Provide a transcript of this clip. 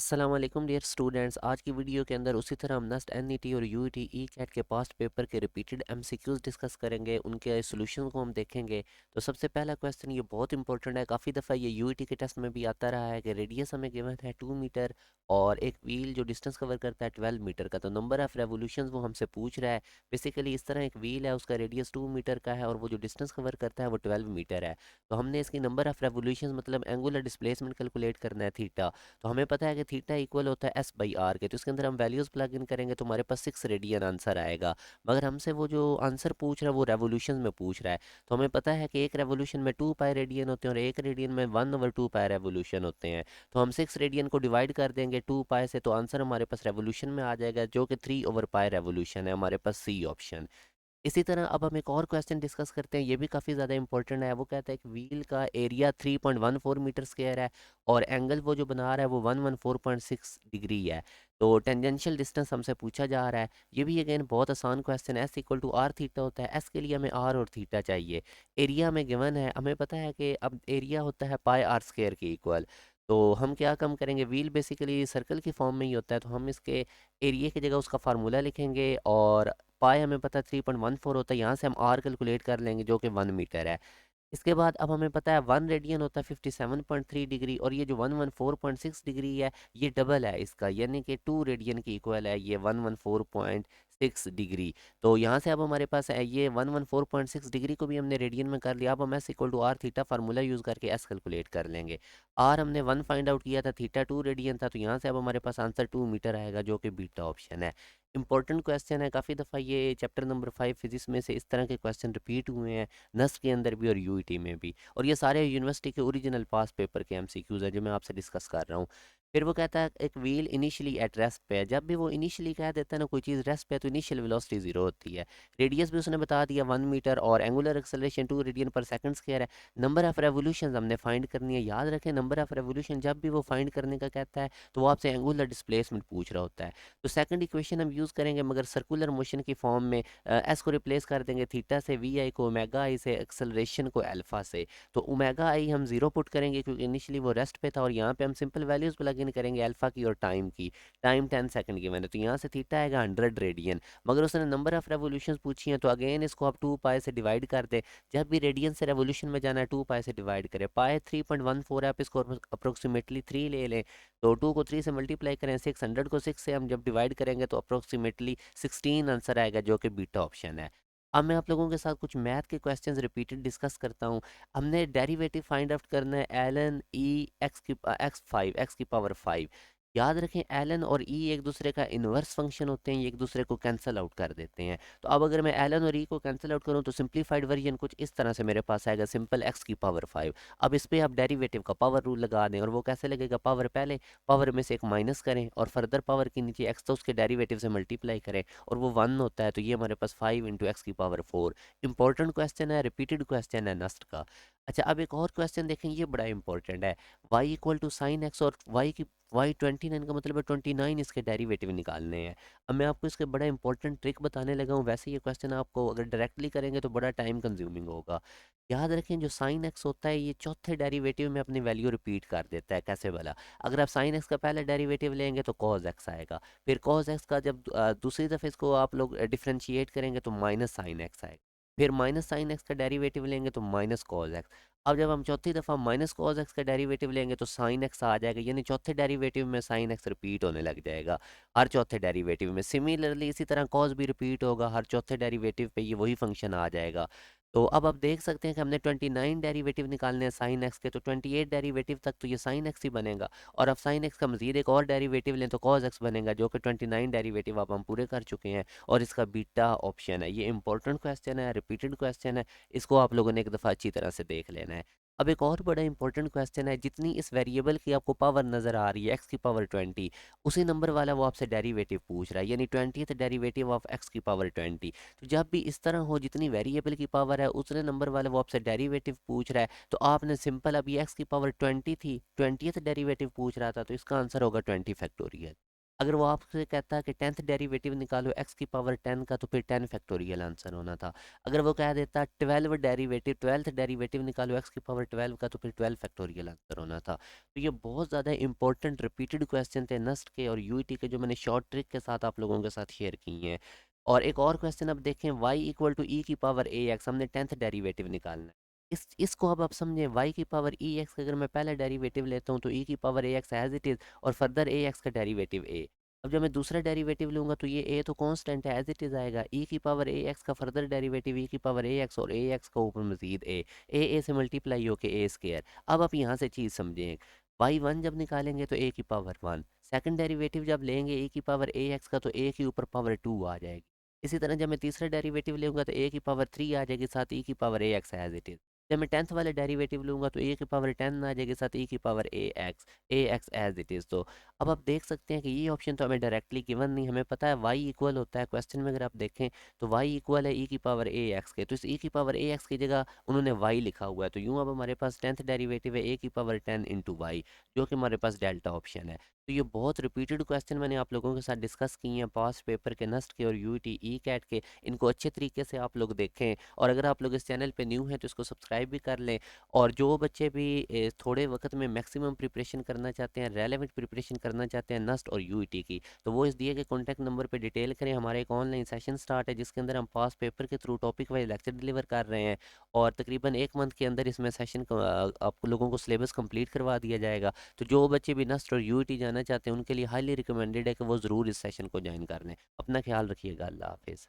अस्सलाम वालेकुम dear students. आज की वीडियो के अंदर उसी तरह हम नस्ट एनईटी और यूईटी ई कैट के पास्ट पेपर के रिपीटेड एमसीक्यूज डिस्कस करेंगे, उनके सॉल्यूशन को हम देखेंगे। तो सबसे पहला क्वेश्चन ये बहुत इंपॉर्टेंट है, काफ़ी दफ़ा ये यूईटी के टेस्ट में भी आता रहा है कि रेडियस हमें गिवन है 2 मीटर और एक व्हील जो डिस्टेंस कवर करता है 12 मीटर का। तो नंबर ऑफ़ रेवोल्यूशन वो हमसे पूछ रहा है। बेसिकली इस तरह एक व्हील है, उसका रेडियस 2 मीटर का है और वो जो डिस्टेंस कवर करता है वो 12 मीटर है। तो हमने इसकी नंबर ऑफ़ रेवोल्यूशन मतलब एंगुलर डिस्प्लेसमेंट कैलकुलेट करना है थीटा। तो हमें पता है कि थीटा इक्वल होता है एस बाई आर के। तो इसके अंदर हम वैल्यूज़ प्लग इन करेंगे तो हमारे पास 6 रेडियन आंसर आएगा। मगर हमसे वो जो आंसर पूछ रहा है वो रेवोल्यूशन में पूछ रहा है। तो हमें पता है कि एक रेवोल्यूशन में 2 पाई रेडियन होते हैं और एक रेडियन में 1/2 पाई रेवोल्यूशन होते हैं। तो हम 6 रेडियन को डिवाइड कर देंगे 2 पाई से, तो आंसर हमारे पास रेवोल्यूशन में आ जाएगा जो कि 3/पाई रेवोल्यूशन है, हमारे पास सी ऑप्शन। इसी तरह अब हम एक और क्वेश्चन डिस्कस करते हैं, ये भी काफ़ी ज़्यादा इंपॉर्टेंट है। वो कहता है कि व्हील का एरिया 3.14 मीटर स्क्वायर है और एंगल वो जो बना रहा है वो 114.6 डिग्री है। तो टेंजेंशियल डिस्टेंस हमसे पूछा जा रहा है। ये भी अगेन बहुत आसान क्वेश्चन है। S equal to R theta होता है, एस के लिए हमें आर और थीटा चाहिए। एरिया हमें गिवन है, हमें पता है कि अब एरिया होता है पाई आर स्क्वायर के इक्वल। तो हम क्या कम करेंगे, व्हील बेसिकली सर्कल की फॉर्म में ही होता है, तो हम इसके एरिया की जगह उसका फार्मूला लिखेंगे और पाई हमें पता है 3.14 होता है। यहाँ से हम आर कैलकुलेट कर लेंगे जो कि 1 मीटर है। इसके बाद अब हमें पता है 1 रेडियन होता है 57.3 डिग्री और ये जो 114.6 डिग्री है ये डबल है इसका, यानी कि 2 रेडियन की इक्वल है ये 114.6 डिग्री। तो यहाँ से अब हमारे पास है ये 114.6 डिग्री को भी हमने रेडियन में कर लिया। अब हम S equal to R theta formula use करके एस कैलकुलेट कर लेंगे। आर हमने 1 फाइंड आउट किया था, थीटा 2 रेडियन था, तो यहाँ से अब हमारे पास आंसर 2 मीटर आएगा जो कि बीटा ऑप्शन है। इंपॉर्टेंट क्वेश्चन है, काफ़ी दफ़ा ये चैप्टर नंबर 5 फिजिक्स में से इस तरह के क्वेश्चन रिपीट हुए हैं, नस्ट के अंदर भी और यूईटी में भी। और ये सारे यूनिवर्सिटी के ओरिजिनल पास पेपर के एमसीक्यूज हैं जो मैं आपसे डिस्कस कर रहा हूँ। फिर वो कहता है एक व्हील इनिशियली एट रेस्ट पे है। जब भी वो इनिशियली कह देता है ना कोई चीज़ रेस्ट पे है तो इनिशियल वेलोसिटी जीरो होती है। रेडियस भी उसने बता दिया 1 मीटर और एंगुलर एक्सेलरेशन 2 रेडियन पर सेकंड स्क्वायर है। नंबर ऑफ रेवोल्यूशन हमने फाइंड करनी है। याद रखें, नंबर ऑफ रेवोल्यूशन जब भी वो फाइंड करने का कहता है तो वो आपसे एंगुलर डिस्प्लेसमेंट पूछ रहा होता है। तो सेकंड इक्वेशन हम यूज़ करेंगे मगर सर्कुलर मोशन की फॉर्म में। एस को रिप्लेस कर देंगे थीटा से, वी आई को ओमेगा आई से, एक्सेलरेशन को अल्फा से। तो ओमेगा आई हम जीरो पुट करेंगे क्योंकि इनिशियली वो रेस्ट पे था और यहाँ पे हम सिंपल वैल्यूज प्लग इन करेंगे अल्फा की और टाइम की। टाइम 10 सेकंड की मैंने, तो यहाँ से थीटा आएगा 100 रेडियन। मगर उसने नंबर ऑफ रेवोल्यूशन पूछी हैं तो अगेन इसको आप 2 पाई से डिवाइड कर दे। जब भी रेडियन से रेवोल्यूशन में जाना है 2 पाई से डिवाइड करें। पाई 3.14 है, आप इसको अप्रोक्सीमेटली 3 ले लें। तो 2 को 3 से मल्टीप्लाई करें, 600 को 6 से हम जब डिवाइड करेंगे तो अप्रोक्सीमेटली 16 आंसर आएगा जो कि बीटा ऑप्शन है। अब मैं आप लोगों के साथ कुछ मैथ के क्वेश्चंस रिपीटेड डिस्कस करता हूँ। हमने डेरिवेटिव फाइंड आउट करना है एल एन ई एक्स की पावर 5। याद रखें एल एन और ई एक दूसरे का इन्वर्स फंक्शन होते हैं, ये एक दूसरे को कैंसिल आउट कर देते हैं। तो अब अगर मैं एल एन और ई को कैंसिल आउट करूँ तो सिंप्लीफाइड वर्जन कुछ इस तरह से मेरे पास आएगा, सिंपल एक्स की पावर 5। अब इस पे आप डेरिवेटिव का पावर रूल लगा दें और वो कैसे लगेगा, पावर पहले पावर में से एक माइनस करें और फर्दर पावर के नीचे एक्स तो उसके डेरिवेटिव से मल्टीप्लाई करें और वो 1 होता है। तो ये हमारे पास 5 × x⁴। इंपॉर्टेंट क्वेश्चन है, रिपीटेड क्वेश्चन है नस्ट का। अच्छा, अब एक और क्वेश्चन देखें, ये बड़ा इंपॉर्टेंट है। y equal to sine x और y 29 का मतलब है 29 इसके डेरिवेटिव निकालने हैं। अब मैं आपको इसके बड़ा इंपॉर्टेंट ट्रिक बताने लगा हूँ। वैसे ये क्वेश्चन आपको अगर डायरेक्टली करेंगे तो बड़ा टाइम कंज्यूमिंग होगा। याद रखें जो साइन एक्स होता है ये चौथे डेरिवेटिव में अपनी वैल्यू रिपीट कर देता है। कैसे भला, अगर आप साइन एक्स का पहले डेरिवेटिव लेंगे तो कॉज एक्स आएगा। फिर कॉज एक्स का जब दूसरी दफ़े इसको आप लोग डिफ्रेंशिएट करेंगे तो माइनस साइन एक्स आएगा। फिर माइनस साइन एक्स का डेरिवेटिव लेंगे तो माइनस कॉज एक्स। अब जब हम चौथी दफ़ा माइनस कॉज एक्स का डेरिवेटिव लेंगे तो साइन एक्स आ जाएगा, यानी चौथे डेरिवेटिव में साइन एक्स रिपीट होने लग जाएगा हर चौथे डेरिवेटिव में। सिमिलरली इसी तरह कॉज भी रिपीट होगा, हर चौथे डेरिवेटिव पे ये वही फंक्शन आ जाएगा। तो अब आप देख सकते हैं कि हमने 29 डेरिवेटिव निकालने हैं साइन एक्स के, तो 28 डेरिवेटिव तक तो ये साइन एक्स ही बनेगा। और अब साइन एक्स का मजीद एक और डेरिवेटिव लें तो कॉज एक्स बनेगा, जो कि 29 डेरिवेटिव अब हम पूरे कर चुके हैं और इसका बीटा ऑप्शन है। ये इंपॉर्टेंट क्वेश्चन है, रिपीटेड क्वेश्चन है, इसको आप लोगों ने एक दफ़ा अच्छी तरह से देख लेना है। अब एक और बड़ा इंपॉर्टेंट क्वेश्चन है, जितनी इस वेरिएबल की आपको पावर नज़र आ रही है एक्स की पावर 20, उसी नंबर वाला वो आपसे डेरिवेटिव पूछ रहा है, यानी 20th डेरिवेटिव ऑफ एक्स की पावर 20। तो जब भी इस तरह हो, जितनी वेरिएबल की पावर है उतने नंबर वाला वो आपसे डेरिवेटिव पूछ रहा है, तो आपने सिंपल, अभी एक्स की पावर 20 थी, 20th डेरिवेटिव पूछ रहा था, तो इसका आंसर होगा 20 फैक्टोरियल। अगर वो आपसे कहता है कि 10th डेरिवेटिव निकालो x की पावर 10 का, तो फिर 10 फैक्टोरियल आंसर होना था। अगर वो कह देता 12th डेरिवेटिव निकालो x की पावर 12 का, तो फिर 12 फैक्टोरियल आंसर होना था। तो ये बहुत ज़्यादा इंपॉर्टेंट रिपीटेड क्वेश्चन थे नस्ट के और यूईटी के, जो मैंने शॉर्ट ट्रिक के साथ आप लोगों के साथ शेयर किए हैं। और एक और क्वेश्चन अब देखें, y इक्वल टू ई की पावर ए एक्स, हमने 10th डेरिवेटिव निकालना है। इसको अब आप समझें, y की पावर ई एक्स का अगर मैं पहला डेरिवेटिव लेता हूँ तो ई की power a x as it is, और फर्दर ए एक्स का डेरिवेटिव ए। अब जब मैं दूसरा डेरिवेटिव लूँगा तो ये ए तो कांस्टेंट है, एज इट इज़ आएगा। ई की पावर ए एक्स का फर्दर डेरिवेटिव ई की पावर ए एक्स, और ए एक्स का ऊपर मजीद ए से मल्टीप्लाई होके ए स्केयर। अब आप यहाँ से चीज़ समझें, वाई वन जब निकालेंगे तो ए की पावर वन, सेकंड डेरिवेटिव जब लेंगे ए की पावर ए एक्स का, तो ए के ऊपर पावर टू आ जाएगी। इसी तरह जब मैं तीसरा डेरिवेटिव लूँगा तो ए की पावर थ्री आ जाएगी, साथ ई की power a x as it is. जब मैं 10th वाले डेरिवेटिव लूँगा तो ए की पावर 10 आ जाएगी, साथ ई की power a x as it is. तो अब आप देख सकते हैं कि ये ऑप्शन तो हमें डायरेक्टली गिवन नहीं, हमें पता है वाई इक्वल होता है क्वेश्चन में, अगर आप देखें तो वाई इक्वल है ई की पावर ए एक्स के, तो इस ई की पावर ए एक्स की जगह उन्होंने वाई लिखा हुआ है। तो यूँ अब हमारे पास 10th डेरिवेटिव है ए की पावर 10 इंटू वाई, जो कि हमारे पास डेल्टा ऑप्शन है। तो ये बहुत रिपीटेड क्वेश्चन मैंने आप लोगों के साथ डिस्कस किए हैं, पास पेपर के, नस्ट के और यूईटी ई कैट के। इनको अच्छे तरीके से आप लोग देखें, और अगर आप लोग इस चैनल पे न्यू हैं तो इसको सब्सक्राइब भी कर लें। और जो बच्चे भी थोड़े वक्त में मैक्सिमम प्रिपरेशन करना चाहते हैं, रेलेवेंट प्रिपरेशन करना चाहते हैं नस्ट और यूईटी की, तो वो इस दिए गए कॉन्टैक्ट नंबर पे डिटेल करें। हमारा एक ऑनलाइन सेशन स्टार्ट है जिसके अंदर हम पास पेपर के through topic wise lecture deliver कर रहे हैं, और तकरीबन एक मंथ के अंदर इसमें सेशन आप लोगों को सिलेबस कंप्लीट करवा दिया जाएगा। तो जो बच्चे भी नस्ट और यूईटी जाना चाहते हैं उनके लिए हाईली रिकमेंडेड है कि वो ज़रूर इस सेशन को ज्वाइन कर लें। अपना ख्याल रखिएगा। अल्लाह हाफिज़।